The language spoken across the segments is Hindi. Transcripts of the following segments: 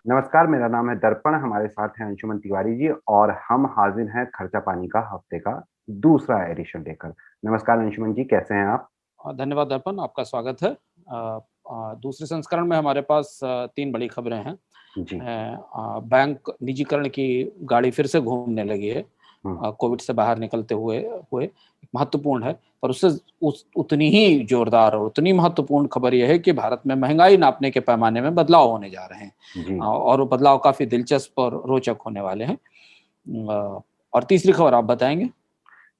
नमस्कार, मेरा नाम है दर्पण, हमारे साथ हैं अंशुमन तिवारी जी और हम हाज़िर हैं खर्चा पानी का हफ्ते का दूसरा एडिशन लेकर। नमस्कार अंशुमन जी, कैसे हैं आप? धन्यवाद दर्पण, आपका स्वागत है। दूसरे संस्करण में हमारे पास 3 बड़ी खबरें हैं। जी। बैंक निजीकरण की गाड़ी फिर से घूमने लगी है। हुँ, कोविड से बाहर निकलते हुए हुए महत्वपूर्ण है, पर उससे उस उतनी ही जोरदार और उतनी महत्वपूर्ण खबर ये है कि भारत में महँगाई नापने के पैमाने में बदलाव होने जा रहे हैं। जी। और वो बदलाव काफ़ी दिलचस्प और रोचक होने वाले हैं। और तीसरी खबर आप बताएँगे?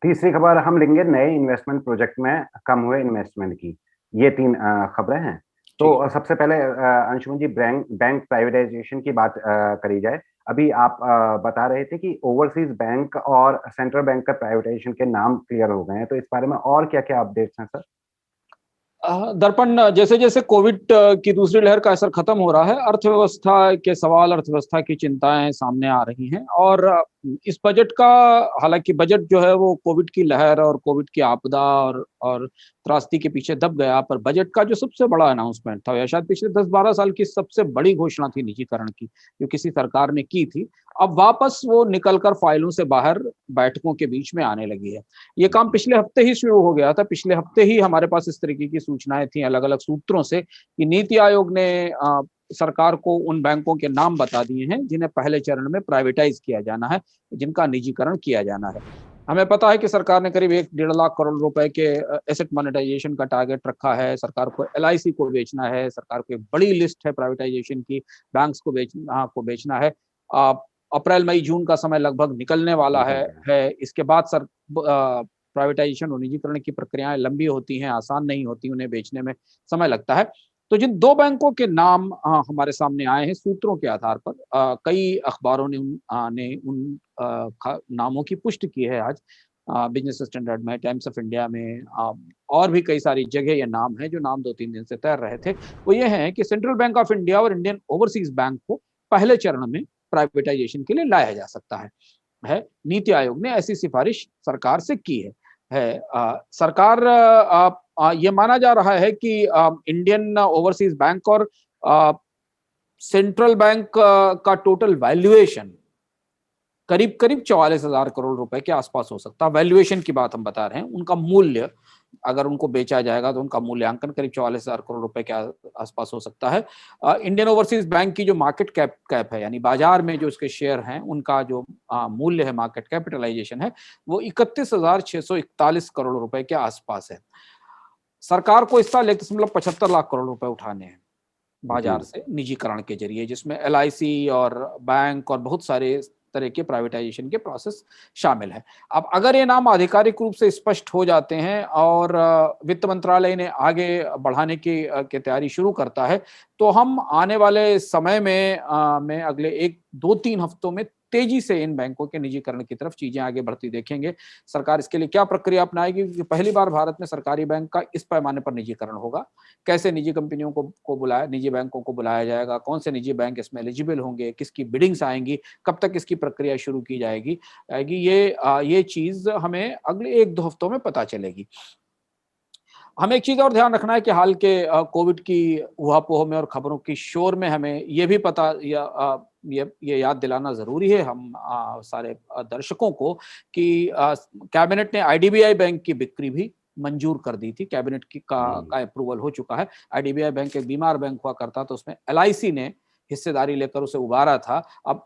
तीसरी खबर हम लेंगे नए इन्वेस्टमेंट प्रोजेक्ट में कम हुए इन्वेस्टमेंट की। ये 3 खबरें हैं। तो जी। सबसे पहले अंशुमन जी बैंक बैंक प्राइवेटाइज़ेशन की बात करी जाए। अभी आप बता रहे थे कि ओवरसीज़ बैंक और सेंट्रल बैंक का प्राइवेटाइज़ेशन के नाम क्लियर हो गए हैं, तो इस बारे में और क्या-क्या अपडेट्स हैं सर? दर्पण जैसे-जैसे कोविड की दूसरी लहर का असर खत्म हो रहा है, अर्थव्यवस्था के सवाल, अर्थव्यवस्था की चिंताएँ सामने आ रही हैं और इस बजट का हालाँकि बजट जो है वो कोविड की लहर और कोविड की आपदा और त्रासदी के पीछे दब गया, पर बजट का जो सबसे बड़ा अनाउंसमेंट था या शायद पिछले 10-12 साल की सबसे बड़ी घोषणा थी निजीकरण की, जो किसी सरकार ने की थी, अब वापस वो निकल कर फाइलों से बाहर बैठकों के बीच में आने लगी है। ये काम जी। पिछले हफ्ते ही शुरू हो गया था। पिछले हफ्ते ही हमारे पास इस तरीके की सूचनाएँ थी अलग-अलग सूत्रों से कि नीति आयोग ने सरकार को उन बैंकों के नाम बता दिए हैं, जिन्हें पहले चरण में प्राइवेटाइज़ किया जाना है, जिनका निजीकरण किया जाना है। हमें पता है कि सरकार ने करीब 1 डेढ़ लाख करोड़ रुपए के एसेट मोनेटाइज़ेशन का टारगेट रखा है। सरकार को एलआईसी को बेचना है, सरकार को एक बड़ी लिस्ट है प्राइवेटाइज़ेशन की, बैंक्स को बेचना है। अ, अप्रैल, मई, जून का समय लगभग निकलने वाला निकल गया। है। इसके बाद प्राइवेटाइज़ेशन और निजीकरण की प्रक्रियाएँ लंबी होती हैं, आसान नहीं होती, उन्हें बेचने में समय लगता है। तो जिन 2 बैंकों के नाम हमारे सामने आए हैं सूत्रों के आधार पर कई अखबारों ने उन नामों की पुष्टि की है आज। बिज़नेस स्टैंडर्ड में, टाइम्स ऑफ इंडिया में और भी कई सारी जगह ये नाम हैं, जो नाम 2-3 दिन से तैर रहे थे। वो ये हैं कि सेंट्रल बैंक ऑफ इंडिया और इंडियन ओवरसीज़ बैंक को पहले चरण में प्राइवेटाइज़ेशन के लिए लाया जा सकता है। नीति आयोग ने ऐसी सिफ़ारिश सरकार से की है। सरकार ये माना जा रहा है कि इंडियन ओवरसीज़ बैंक और अ, सेंट्रल बैंक का टोटल वैल्यूएशन करीब-करीब 44,000 करोड़ रुपए के आसपास हो सकता है। वैल्यूएशन की बात हम बता रहे हैं, उनका मूल्य अगर उनको बेचा जाएगा तो उनका मूल्यांकन करीब 44,000 करोड़ रुपए के आसपास हो सकता है। इंडियन ओवरसीज़ बैंक की जो मार्केट कैप है, यानी बाजार में जो उसके शेयर हैं, उनका जो मूल्य है, मार्केट कैपिटलाइज़ेशन है, वो 31,641 करोड़ रुपए के आसपास है। सरकार को इस साल 1.75 लाख करोड़ रुपए उठाने हैं। जी। बाजार से निजीकरण के ज़रिए जिसमें एलआईसी और बैंक और बहुत सारे इस तरह के प्राइवेटाइज़ेशन के प्रोसेस शामिल हैं। अब अगर ये नाम आधिकारिक रूप से स्पष्ट हो जाते हैं और वित्त मंत्रालय इन्हें आगे बढ़ाने की तैयारी शुरू करता है, तो हम आने वाले समय में अगले 1, 2, 3 हफ्तों में तेज़ी से इन बैंकों के निजीकरण की तरफ चीज़ें आगे बढ़ती देखेंगे। सरकार इसके लिए क्या प्रक्रिया अपनाएगी? क्योंकि पहली बार भारत में सरकारी बैंक का इस पैमाने पर निजीकरण होगा। कैसे निजी कंपनियों को बुलाया निजी बैंकों को बुलाया जाएगा, कौन से निजी बैंक इसमें एलिजिबल होंगे, किसकी बिडिंग्स आएँगी, कब तक इसकी प्रक्रिया शुरू की जाएगी ये चीज़ हमें अगले 1-2 हफ्तों में पता चलेगी। हमें एक चीज़ और ध्यान रखना है कि हाल के कोविड की ऊहापोह में और खबरों की शोर में हमें ये भी पता ये याद दिलाना ज़रूरी है हम सारे दर्शकों को कि कैबिनेट ने आईडीबीआई बैंक की बिक्री भी मंजूर कर दी थी। कैबिनेट का अप्रूवल हो चुका है। आईडीबीआई बैंक एक बीमार बैंक हुआ करता तो उसमें एलआईसी ने हिस्सेदारी लेकर उसे उबारा था। अब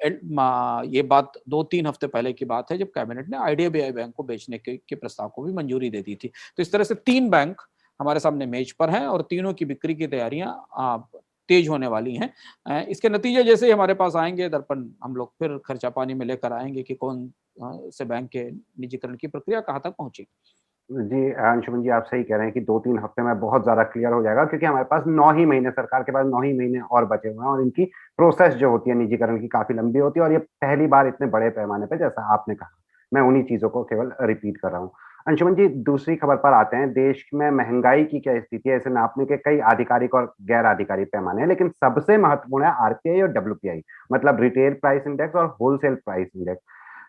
ये बात 2-3 हफ्ते पहले की बात है जब कैबिनेट ने आईडीबीआई बैंक को बेचने के प्रस्ताव को भी मंजूरी दे दी थी। तो इस तरह से 3 बैंक हमारे सामने मेज पर हैं और तीनों की बिक्री की तैयारियां तेज होने वाली हैं। इसके नतीजे जैसे ही हमारे पास आएंगे दर्पण हम लोग फिर खर्चा पानी में लेकर आएंगे कि कौन से बैंक के निजीकरण की प्रक्रिया कहाँ तक पहुंची। जी, अंशुमन जी आप सही कह रहे हैं कि 2-3 हफ्ते में बहुत ज़्यादा क्लियर हो जाएगा क्योंकि हमारे पास 9 ही महीने सरकार के पास 9 ही महीने और बचे हुए हैं और इनकी प्रोसेस जो होती है निजीकरण की काफ़ी लंबी होती है और ये पहली बार इतने बड़े पैमाने पे जैसा आपने कहा। मैं उन्हीं चीज़ों को केवल रिपीट कर रहा हूँ। अंशुमन जी दूसरी खबर पर आते हैं। देश में महँगाई की क्या स्थिति है? इसे नापने के कई आधिकारिक और गैर आधिकारिक पैमाने हैं, लेकिन सबसे महत्वपूर्ण है आरपीआई और डब्ल्यूपीआई मतलब रिटेल प्राइस इंडेक्स और होलसेल प्राइस इंडेक्स।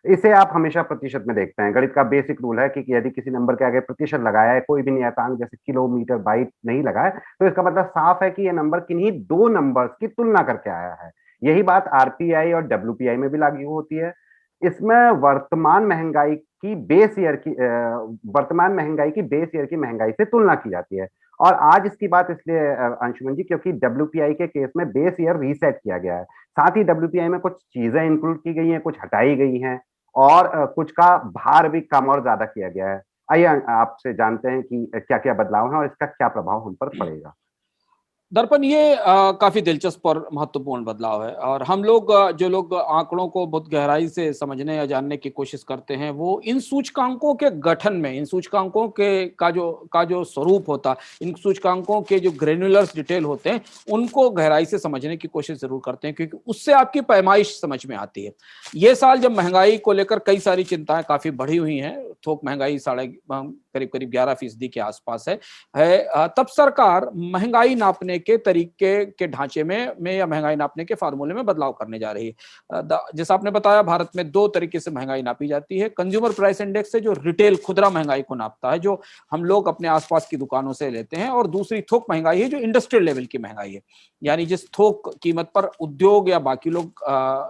इसे आप हमेशा प्रतिशत में देखते हैं। गणित का बेसिक रूल है कि यदि किसी नंबर के आगे प्रतिशत लगाया है, कोई भी नियतांक जैसे किलोमीटर, बाइट नहीं लगा है, तो इसका मतलब साफ है कि ये नंबर किन्हीं 2 नंबर्स की तुलना करके आया है। यही बात आरपीआई और डब्ल्यूपीआई में भी लागू होती है। इसमें वर्तमान महंगाई की बेस ईयर की महंगाई से तुलना की जाती है। और आज इसकी बात इसलिए अंशुमन जी, क्योंकि डब्ल्यूपीआई के केस में बेस ईयर रीसेट किया गया है। साथ ही डब्ल्यूपीआई में कुछ चीजें इंक्लूड की गई हैं, कुछ हटाई गई हैं, और कुछ का भार भी कम और ज्यादा किया गया है। आइए आपसे जानते हैं कि क्या क्या बदलाव है और इसका क्या प्रभाव उन पर पड़ेगा। दरअसल ये काफी दिलचस्प और महत्वपूर्ण बदलाव है, और हम लोग जो लोग आंकड़ों को बहुत गहराई से समझने या जानने की कोशिश करते हैं, वो इन सूचकांकों के गठन में, इन सूचकांकों के का जो स्वरूप होता, इन सूचकांकों के जो ग्रेन्युलर डिटेल होते हैं, उनको गहराई से समझने की कोशिश जरूर करते हैं, क्योंकि उससे आपकी पैमाइश समझ में आती है। ये साल जब महंगाई को लेकर कई सारी चिंताएं काफी बढ़ी हुई हैं, थोक महंगाई करीब करीब 11% के आसपास है, तब सरकार महंगाई नापने के तरीके के ढांचे में या महंगाई नापने के फार्मूले में बदलाव करने जा रही है। जैसा आपने बताया, भारत में दो तरीके से महंगाई नापी जाती है। कंज्यूमर प्राइस इंडेक्स है, जो रिटेल खुदरा महंगाई को नापता है, जो हम लोग अपने आसपास की दुकानों से लेते हैं, और दूसरी थोक महंगाई है, जो इंडस्ट्रियल लेवल की महंगाई है, यानी जिस थोक कीमत पर उद्योग या बाकी लोग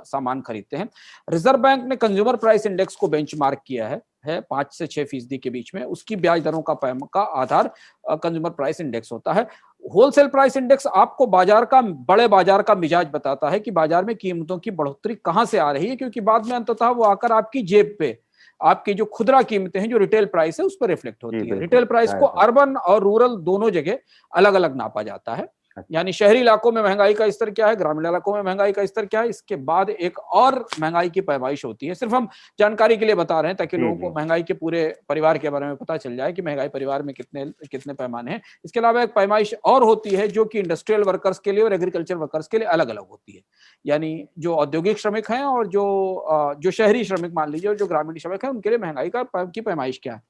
सामान खरीदते हैं। रिजर्व बैंक ने कंज्यूमर प्राइस इंडेक्स को बेंचमार्क किया है 5 से 6% के बीच में। उसकी ब्याज दरों का आधार कंज्यूमर प्राइस इंडेक्स होता है। होलसेल प्राइस इंडेक्स आपको बड़े बाजार का मिजाज बताता है कि बाजार में कीमतों की बढ़ोतरी कहां से आ रही है, क्योंकि बाद में अंततः वो आकर आपकी जेब पे, आपकी जो खुदरा कीमतें हैं, जो रिटेल प्राइस है, उस पर रिफ्लेक्ट जी होती है। बिल्कुल, रिटेल प्राइस को अर्बन और रूरल दोनों जगह अलग अलग नापा जाता है। यानी शहरी इलाकों में महंगाई का स्तर क्या है, ग्रामीण इलाकों में महंगाई का स्तर क्या है, इसके बाद एक और महंगाई की पैमाइश होती है। सिर्फ हम जानकारी के लिए बता रहे हैं, ताकि जी लोगों जी को महंगाई के पूरे परिवार के बारे में पता चल जाए कि महंगाई परिवार में कितने कितने पैमाने हैं। इसके अलावा एक पैमाइश और होती है, जो कि इंडस्ट्रियल वर्कर्स के लिए और एग्रीकल्चर वर्कर्स के लिए अलग अलग होती है। यानी जो औद्योगिक श्रमिक हैं और जो शहरी श्रमिक मान लीजिए, और जो ग्रामीण श्रमिक हैं, उनके लिए महंगाई की पैमाइश क्या है।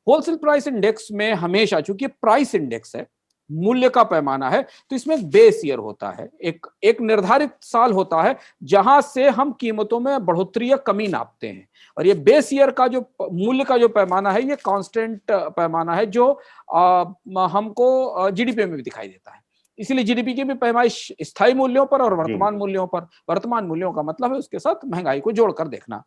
होलसेल प्राइस इंडेक्स में हमेशा, चूंकि प्राइस इंडेक्स है, मूल्य का पैमाना है, तो इसमें एक बेस ईयर होता है, एक निर्धारित साल होता है, जहां से हम कीमतों में बढ़ोतरी या कमी नापते हैं। और ये बेस ईयर का जो मूल्य का जो पैमाना है, ये कांस्टेंट पैमाना है, जो हमको जीडीपी में भी दिखाई देता है। इसीलिए जीडीपी की भी पैमाइश स्थायी मूल्यों पर और जी वर्तमान मूल्यों पर, वर्तमान मूल्यों का मतलब है उसके साथ महंगाई को जोड़कर देखना।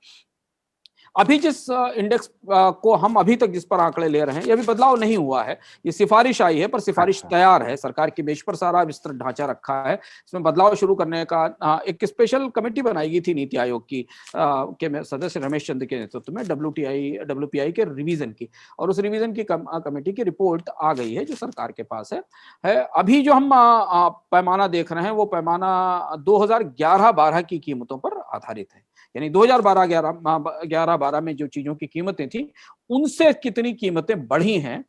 अभी जिस इंडेक्स को हम अभी तक जिस पर आंकड़े ले रहे हैं, ये अभी बदलाव नहीं हुआ है, ये सिफारिश आई है, पर सिफारिश अच्छा। तैयार है, सरकार की मेज पर सारा विस्तृत ढांचा रखा है। इसमें बदलाव शुरू करने का एक स्पेशल कमेटी बनाई गई थी नीति आयोग की के सदस्य रमेश चंद के नेतृत्व में, डब्ल्यूपीआई के रिवीजन की, और उस रिवीजन की कमेटी की रिपोर्ट आ गई है, जो सरकार के पास है। अभी जो हम पैमाना देख रहे हैं, वो पैमाना 2011-12 की कीमतों पर आधारित है। यानी 2012 में जो चीजों की कीमतें थी, उनसे कितनी कीमतें बढ़ी हैं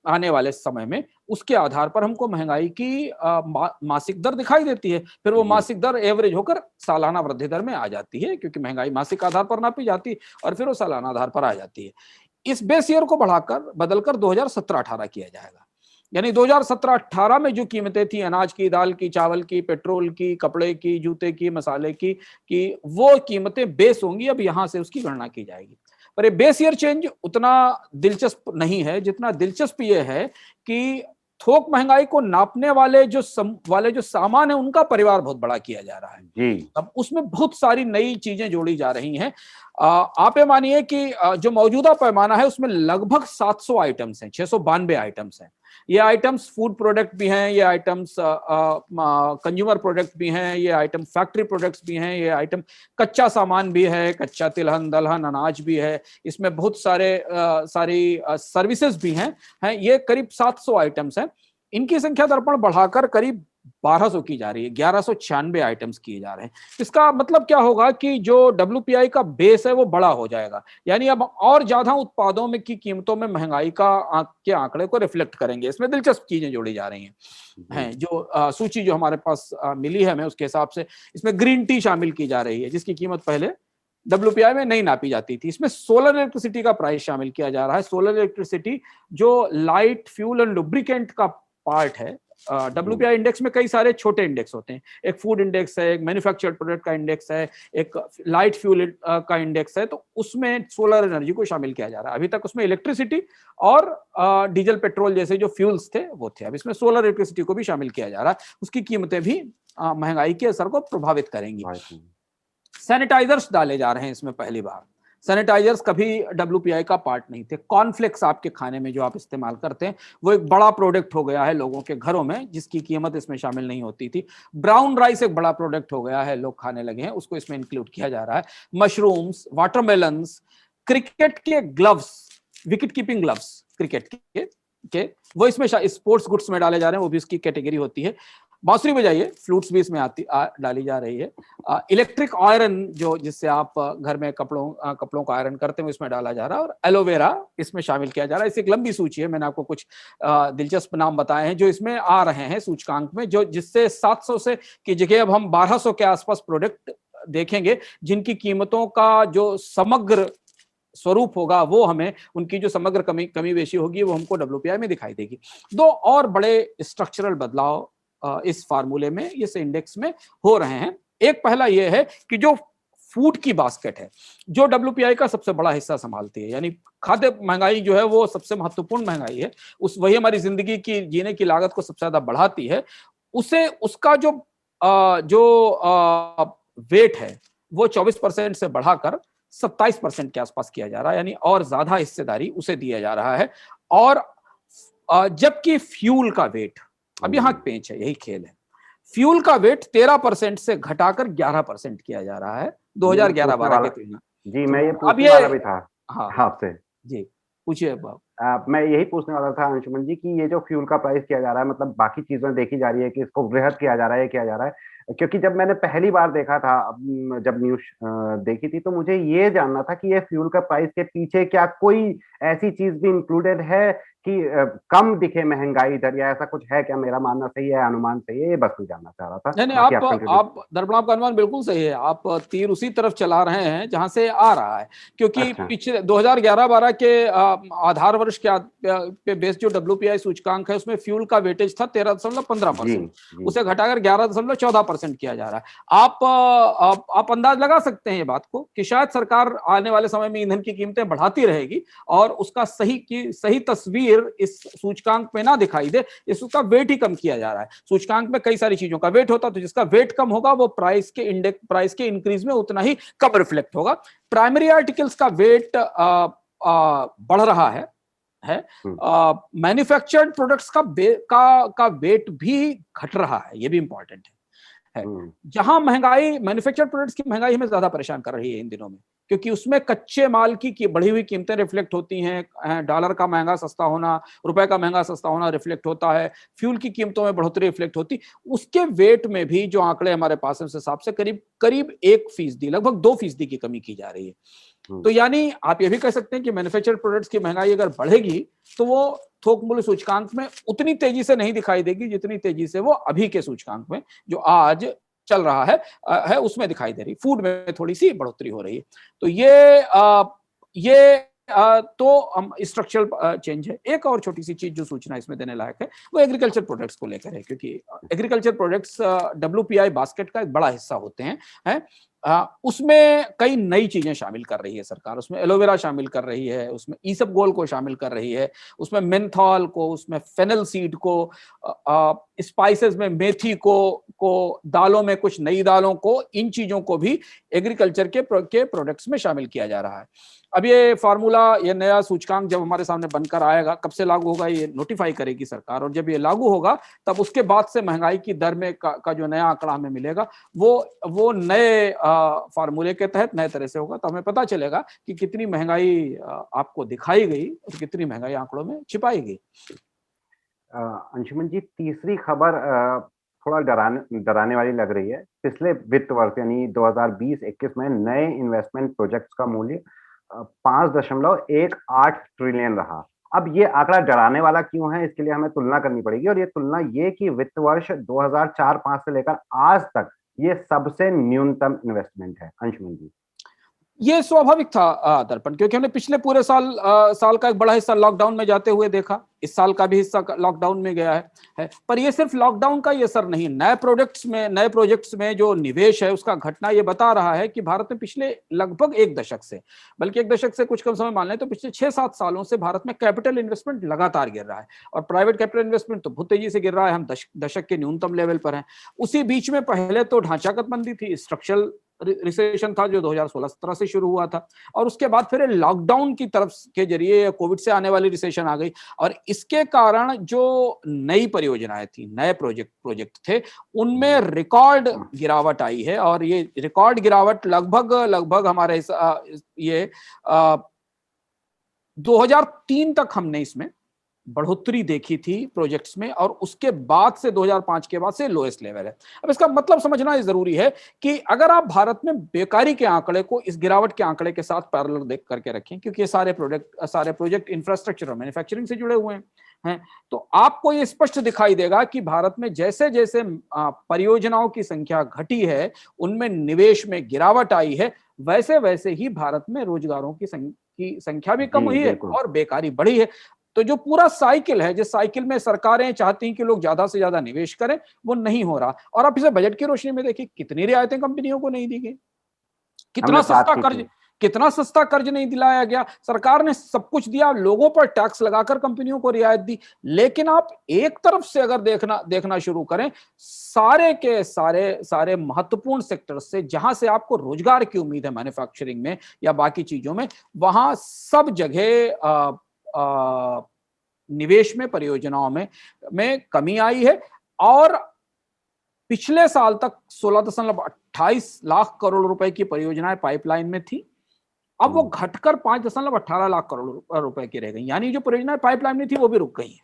आने वाले समय में, उसके आधार पर हमको महंगाई की मासिक दर दिखाई देती है। फिर वो जी मासिक दर एवरेज होकर सालाना वृद्धि दर में आ जाती है, क्योंकि महंगाई मासिक आधार पर नापी जाती है, और फिर वो सालाना आधार पर आ जाती है। इस बेस ईयर को बदलकर 2017-18 किया जाएगा। यानी 2017-18 में जो कीमतें थी, अनाज की, दाल की, चावल की, पेट्रोल की, कपड़े की, जूते की, मसाले की वो कीमतें बेस होंगी। अब यहां से उसकी गणना की जाएगी। पर ये बेस ईयर चेंज उतना दिलचस्प नहीं है, जितना दिलचस्प ये है कि थोक महंगाई को नापने वाले जो सामान है, उनका परिवार बहुत बड़ा किया जा रहा है। जी अब उसमें बहुत सारी नई चीजें जोड़ी जा रही हैं। आप ये मानिए कि जो मौजूदा पैमाना है, उसमें लगभग 700 आइटम्स हैं, 692 आइटम्स हैं। ये आइटम्स फूड प्रोडक्ट भी हैं, ये आइटम्स कंज्यूमर प्रोडक्ट भी हैं, ये आइटम फैक्ट्री प्रोडक्ट्स भी हैं, ये आइटम कच्चा सामान भी है, कच्चा तिलहन दलहन अनाज भी है, इसमें बहुत सारी सर्विसेज भी हैं। ये करीब 700 आइटम्स हैं। इनकी संख्या दर्पण बढ़ाकर करीब 1200 की जा रही है, 1196 आइटम्स किए जा रहे हैं। इसका मतलब क्या होगा कि जो डब्ल्यूपीआई का बेस है, वो बड़ा हो जाएगा। यानी अब और ज्यादा उत्पादों में की कीमतों में महंगाई के आंकड़े को रिफ्लेक्ट करेंगे। इसमें दिलचस्प चीजें जोड़ी जा रही हैं जी जो सूची जो हमारे पास मिली है हमें, उसके हिसाब से इसमें ग्रीन टी शामिल की जा रही है, जिसकी कीमत पहले डब्ल्यूपीआई में नहीं नापी जाती थी। इसमें सोलर इलेक्ट्रिसिटी का प्राइस शामिल किया जा रहा है। सोलर इलेक्ट्रिसिटी जो लाइट फ्यूल एंड लुब्रिकेंट का पार्ट है। जी डब्ल्यूपीआई इंडेक्स में कई सारे छोटे इंडेक्स होते हैं, एक फूड इंडेक्स है, एक मैन्युफैक्चर्ड प्रोडक्ट का इंडेक्स है, एक लाइट फ्यूल का इंडेक्स है। तो उसमें सोलर एनर्जी को शामिल किया जा रहा है। अभी तक उसमें इलेक्ट्रिसिटी और डीजल पेट्रोल जैसे जो फ्यूल्स थे वो थे, अब इसमें सोलर इलेक्ट्रिसिटी को भी शामिल किया जा रहा है। उसकी कीमतें भी महंगाई के असर को प्रभावित करेंगी। right. सैनिटाइजर्स डाले जा रहे हैं इसमें पहली बार। सैनिटाइजर्स कभी WPI का पार्ट नहीं थे। कॉर्नफ्लेक्स आपके खाने में जो आप इस्तेमाल करते हैं वो एक बड़ा प्रोडक्ट हो गया है लोगों के घरों में, जिसकी कीमत इसमें शामिल नहीं होती थी। ब्राउन राइस एक बड़ा प्रोडक्ट हो गया है, लोग खाने लगे हैं, उसको इसमें इंक्लूड किया जा रहा है। मशरूम्स, वाटरमेलन्स, क्रिकेट के gloves, wicket keeping gloves cricket के वो इसमें स्पोर्ट्स गुड्स में डाले जा रहे हैं, वो भी उसकी कैटेगरी होती है। बांसुरी बजाइए, फ्लूट्स भी इसमें डाली जा रही है। इलेक्ट्रिक आयरन जो जिससे आप घर में कपड़ों का आयरन करते हैं, इसमें डाला जा रहा है। और एलोवेरा इसमें शामिल किया जा रहा है। इस एक लंबी सूची है, मैंने आपको कुछ दिलचस्प नाम बताए हैं जो इसमें आ रहे हैं सूचकांक में, जो जिससे 700 से की जगह अब हम 1200 के आसपास प्रोडक्ट देखेंगे, जिनकी कीमतों का जो समग्र स्वरूप होगा वो हमें, उनकी जो समग्र कमी बेशी होगी वो हमको WPI में दिखाई देगी। दो और बड़े स्ट्रक्चरल बदलाव इस फार्मूले में, इस इंडेक्स में हो रहे हैं। एक पहला ये है कि जो फूड की बास्केट है, जो WPI का सबसे बड़ा हिस्सा संभालती है, यानी खाद्य महंगाई जो है वो सबसे महत्वपूर्ण महंगाई है, वही हमारी जिंदगी की जीने की लागत को सबसे ज्यादा बढ़ाती है। उसे उसका जो वेट है वो 24% से बढ़ाकर 27% के आसपास किया जा रहा है, यानी और ज्यादा हिस्सेदारी उसे दिया जा रहा है। और जबकि फ्यूल का वेट, अब यहाँ पेंच है, यही खेल है, फ्यूल का वेट 13% से घटाकर 11% किया जा रहा है 2011-12 की तुलना। जी, मैं ये पूछने वाला भी था आपसे। जी पूछिए। मैं यही पूछने वाला था अंशुमन जी कि ये जो फ्यूल का प्राइस किया जा रहा है, मतलब बाकी चीजें देखी जा रही है कि इसको वृहद किया जा रहा है, किया जा रहा है, क्योंकि जब मैंने पहली बार देखा था, जब न्यूज देखी थी, तो मुझे ये जानना था कि ये फ्यूल का प्राइस के पीछे क्या कोई ऐसी चीज भी इंक्लूडेड है कि कम दिखे महंगाई इधर, या ऐसा कुछ है क्या? मेरा मानना सही है, अनुमान सही है, ये बस मैं जानना चाह रहा था। नहीं, आप दर्पण, आपका अनुमान बिल्कुल सही है। आप तीर उसी तरफ चला रहे हैं जहां से आ रहा है, क्योंकि पिछले 2011-12 के आधार वर्ष के बेस जो WPI सूचकांक है, उसमें फ्यूल का वेटेज था 13.15%, उसे घटाकर 11.14% किया जा रहा है। आप अंदाज लगा सकते हैं ये बात को कि शायद सरकार आने वाले समय में ईंधन की कीमतें बढ़ाती रहेगी और उसका सही तस्वीर इस सूचकांक में ना दिखाई दे, इसका वेट ही कम किया जा रहा है। सूचकांक में कई सारी चीजों का वेट होता है, तो जिसका वेट कम होगा वो प्राइस के इंक्रीज में उतना ही कम रिफ्लेक्ट होगा। प्राइमरी आर्टिकल्स का वेट बढ़ रहा है। मैन्युफैक्चर्ड प्रोडक्ट्स का वेट भी घट रहा है, ये भी इंपॉर्टेंट है। जहां महंगाई, मैन्युफैक्चर्ड प्रोडक्ट्स की महंगाई हमें ज्यादा परेशान कर रही है इन दिनों में, क्योंकि उसमें कच्चे माल की बढ़ी हुई कीमतें रिफ्लेक्ट होती हैं। डॉलर का महंगा सस्ता होना, रुपए का महंगा सस्ता होना रिफ्लेक्ट होता है, फ्यूल की कीमतों में बढ़ोतरी रिफ्लेक्ट होती। उसके वेट में भी जो आंकड़े हमारे पास है, उस हिसाब से करीब 1%, लगभग 2% की कमी की जा रही है। तो यानी आप ये भी कह सकते हैं कि मैन्युफैक्चर्ड प्रोडक्ट्स की महंगाई अगर बढ़ेगी तो वो थोक मूल्य सूचकांक में उतनी तेजी से नहीं दिखाई देगी जितनी तेजी से वो अभी के सूचकांक में जो आज चल रहा है उसमें दिखाई दे रही। फूड में थोड़ी सी बढ़ोतरी हो रही है। तो ये तो हम स्ट्रक्चरल चेंज है। एक और छोटी सी चीज जो सूचना इसमें देने लायक है वो एग्रीकल्चर प्रोडक्ट्स को लेकर है, क्योंकि एग्रीकल्चर प्रोडक्ट्स WPI बास्केट का एक बड़ा हिस्सा होते हैं। उसमें कई नई चीजें शामिल कर रही है सरकार। उसमें एलोवेरा शामिल कर रही है, उसमें ईसबगोल को शामिल कर रही है, उसमें मेंथॉल को, उसमें फेनल सीड को, स्पाइसेस में मेथी को दालों में कुछ नई दालों को, इन चीजों को भी एग्रीकल्चर के प्रोडक्ट्स में शामिल किया जा रहा है। अब ये फार्मूला, ये नया सूचकांक जब हमारे सामने बनकर आएगा, कब से लागू होगा ये नोटिफाई करेगी सरकार, और जब ये लागू होगा तब उसके बाद से महंगाई की दर में का जो नया आंकड़ा हमें मिलेगा वो नए फार्मूले के तहत नए तरह से होगा। तो हमें पता चलेगा कि कितनी महंगाई आपको दिखाई गई और कितनी महंगाई आंकड़ों में छिपाई गई। अंशुमन जी, तीसरी खबर थोड़ा डराने वाली लग रही है। पिछले वित्त वर्ष यानी 2020-21 में नए इन्वेस्टमेंट प्रोजेक्ट्स का मूल्य 5.18 ट्रिलियन रहा। अब ये आंकड़ा डराने वाला क्यों है, इसके लिए हमें तुलना करनी पड़ेगी, और ये तुलना ये कि वित्त वर्ष 2004-05 से लेकर आज तक ये सबसे न्यूनतम इन्वेस्टमेंट है। अंशुमन जी, ये स्वाभाविक था दर्पण, क्योंकि हमने पिछले पूरे साल का एक बड़ा हिस्सा लॉकडाउन में जाते हुए देखा, इस साल का भी हिस्सा लॉकडाउन में गया है। पर ये सिर्फ लॉकडाउन का ही असर नहीं, नए प्रोजेक्ट्स में जो निवेश है उसका घटना ये बता रहा है कि भारत में पिछले लगभग एक दशक से, बल्कि एक दशक से कुछ कम समय मान लें तो पिछले 6-7 सालों से भारत में कैपिटल इन्वेस्टमेंट लगातार गिर रहा है, और प्राइवेट कैपिटल इन्वेस्टमेंट तो बहुत तेजी से गिर रहा है, हम दशक के न्यूनतम लेवल पर हैं। उसी बीच में पहले तो ढांचागत मंदी थी, स्ट्रक्चरल रिसेशन था जो 2016-17 से शुरू हुआ था, और उसके बाद फिर लॉकडाउन की तरफ के जरिए कोविड से आने वाली रिसेशन आ गई, और इसके कारण जो नई परियोजनाएं थी, नए प्रोजेक्ट थे, उनमें रिकॉर्ड गिरावट आई है। और ये रिकॉर्ड गिरावट लगभग हमारे ये 2003 तक हमने इसमें बढ़ोतरी देखी थी प्रोजेक्ट्स में, और उसके बाद से 2005 के बाद से लोएस्ट लेवल है। अब इसका मतलब समझना जरूरी है कि अगर आप भारत में बेकारी के आंकड़े को इस गिरावट के आंकड़े के साथ पैरेलल देख करके रखें, क्योंकि ये सारे प्रोजेक्ट इंफ्रास्ट्रक्चर और मैन्युफैक्चरिंग से जुड़े हुए हैं, तो आपको ये स्पष्ट दिखाई देगा कि भारत में जैसे जैसे परियोजनाओं की संख्या घटी है, उनमें निवेश में गिरावट आई है, वैसे वैसे ही भारत में रोजगारों की संख्या भी कम हुई है और बेकारी बढ़ी है। तो जो पूरा साइकिल है, जिस साइकिल में सरकारें चाहती हैं कि लोग ज्यादा से ज्यादा निवेश करें, वो नहीं हो रहा। और आप इसे बजट की रोशनी में देखिए, कितनी रियायतें कंपनियों को नहीं दी गई, कितना सस्ता कर्ज नहीं दिलाया गया। सरकार ने सब कुछ दिया, लोगों पर टैक्स लगाकर कंपनियों को रियायत दी। लेकिन आप एक तरफ से अगर देखना शुरू करें, सारे के सारे महत्वपूर्ण सेक्टर से, जहां से आपको रोजगार की उम्मीद है, मैन्युफैक्चरिंग में या बाकी चीजों में, वहां सब जगह निवेश में, परियोजनाओं में कमी आई है। और पिछले साल तक 16.28 लाख करोड़ रुपए की परियोजनाएं पाइपलाइन में थी, अब वो घटकर 5.18 लाख करोड़ रुपए की रह गई, यानी जो परियोजनाएं पाइपलाइन में थी वो भी रुक गई हैं।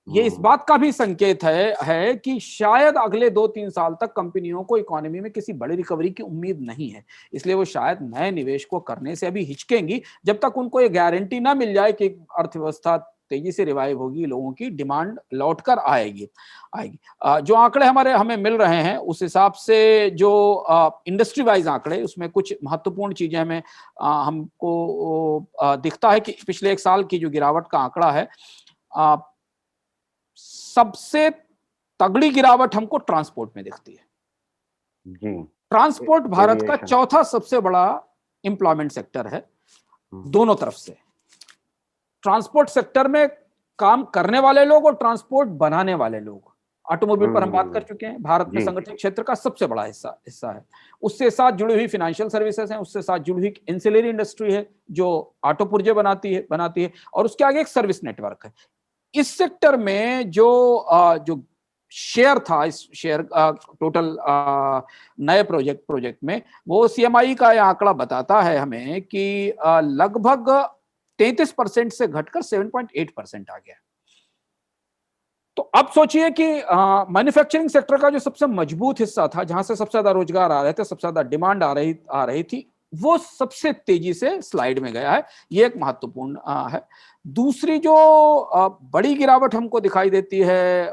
ये इस बात का भी संकेत है कि शायद अगले 2-3 साल तक कंपनियों को इकोनॉमी में किसी बड़ी रिकवरी की उम्मीद नहीं है, इसलिए वो शायद नए निवेश को करने से अभी हिचकेंगी, जब तक उनको ये गारंटी ना मिल जाए कि अर्थव्यवस्था तेजी से रिवाइव होगी, लोगों की डिमांड लौटकर आएगी। जो आंकड़े हमें मिल रहे हैं, उस हिसाब से जो इंडस्ट्री वाइज आंकड़े, उसमें कुछ महत्वपूर्ण चीजें हमको दिखता है कि पिछले एक साल की जो गिरावट का आंकड़ा है, सबसे तगड़ी गिरावट हमको ट्रांसपोर्ट में दिखती है जी। ट्रांसपोर्ट भारत का चौथा सबसे बड़ा एम्प्लॉयमेंट सेक्टर है, दोनों तरफ से। ट्रांसपोर्ट सेक्टर में काम करने वाले लोग और ट्रांसपोर्ट बनाने वाले लोग, ऑटोमोबाइल पर हम बात कर चुके हैं, भारत में संगठित क्षेत्र का सबसे बड़ा हिस्सा है। उससे साथ जुड़ी हुई फाइनेंशियल सर्विसेज हैं, उससे साथ जुड़ी हुई एंसिलरी इंडस्ट्री है जो ऑटो पुर्जे बनाती है, और उसके आगे एक सर्विस नेटवर्क है। इस सेक्टर में जो शेयर था, इस शेयर टोटल नए प्रोजेक्ट में, वो सीएमआई का यह आंकड़ा बताता है हमें कि लगभग 33% से घटकर 7.8% आ गया। तो अब सोचिए कि मैन्युफैक्चरिंग सेक्टर का जो सबसे मजबूत हिस्सा था, जहां से सबसे ज्यादा रोजगार आ रहे थे, सबसे ज्यादा डिमांड आ रही थी, वो सबसे तेजी से स्लाइड में गया है। ये एक महत्वपूर्ण है। दूसरी जो बड़ी गिरावट हमको दिखाई देती है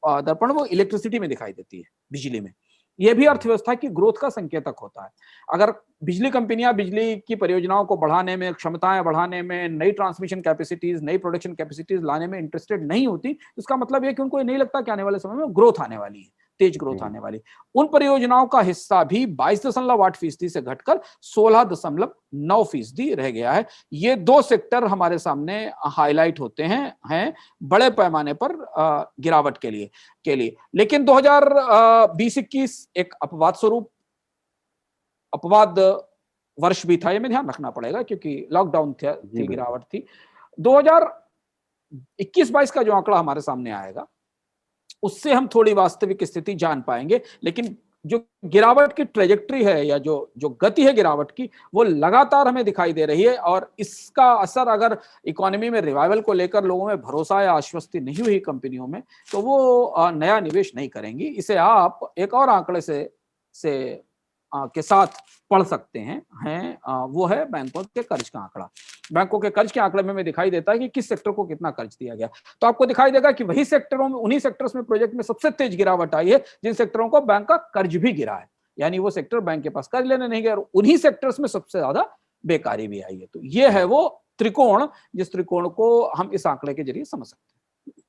दर्पण, वो इलेक्ट्रिसिटी में दिखाई देती है, बिजली में। यह भी अर्थव्यवस्था की ग्रोथ का संकेतक होता है। अगर बिजली कंपनियां बिजली की परियोजनाओं को बढ़ाने में, क्षमताएं बढ़ाने में, नई ट्रांसमिशन कैपेसिटीज, नई प्रोडक्शन कैपेसिटीज लाने में इंटरेस्टेड नहीं होती, इसका मतलब यह कि उनको नहीं लगता कि आने वाले समय में ग्रोथ आने वाली है, तेज ग्रोथ आने वाली। उन परियोजनाओं का हिस्सा भी 22.8% से घटकर 16.9% रह गया है। ये दो सेक्टर हमारे सामने हाईलाइट होते हैं बड़े पैमाने पर गिरावट के लिए। लेकिन 2020-21 एक अपवाद वर्ष भी था, ये में ध्यान रखना पड़ेगा, क्योंकि लॉकडाउन थी, गिरावट थी। 2021-22 का जो आंकड़ा हमारे सामने आएगा, उससे हम थोड़ी वास्तविक स्थिति जान पाएंगे। लेकिन जो गिरावट की ट्रेजेक्ट्री है, या जो गति है गिरावट की, वो लगातार हमें दिखाई दे रही है। और इसका असर अगर इकोनॉमी में रिवाइवल को लेकर लोगों में भरोसा या आश्वस्ति नहीं हुई कंपनियों में, तो वो नया निवेश नहीं करेंगी। इसे आप एक और आंकड़े से के साथ पढ़ सकते हैं, वो है बैंकों के कर्ज का आंकड़ा। बैंकों के कर्ज के आंकड़े में दिखाई देता है कि किस सेक्टर को कितना कर्ज दिया गया। तो आपको दिखाई देगा कि उन्हीं सेक्टर्स में प्रोजेक्ट में सबसे तेज गिरावट आई है जिन सेक्टरों को बैंक का कर्ज भी गिरा है। यानी वो सेक्टर बैंक के पास कर्ज लेने नहीं गए और उन्हीं सेक्टर्स में सबसे ज्यादा बेकारी भी आई है। तो ये है वो त्रिकोण, जिस त्रिकोण को हम इस आंकड़े के जरिए समझ सकते हैं।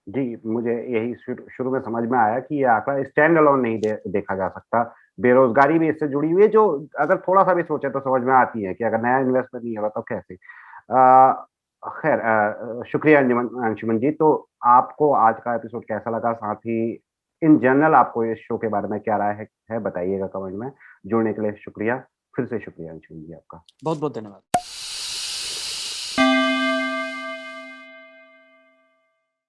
जी, मुझे यही शुरू में समझ में आया कि ये आंकड़ा स्टैंड अलोन नहीं देखा जा सकता। बेरोजगारी भी इससे जुड़ी हुई है, जो अगर थोड़ा-सा भी सोचे तो समझ में आती है कि अगर नया इन्वेस्टमेंट नहीं होगा तो कैसे? खैर, शुक्रिया अंशुमन जी। तो आपको आज का एपिसोड कैसा लगा? साथ ही इन जनरल आपको इस शो के बारे में क्या राय है बताइएगा कमेंट में। जुड़ने के लिए शुक्रिया। फिर से शुक्रिया अंशुमन जी आपका। बहुत बहुत धन्यवाद।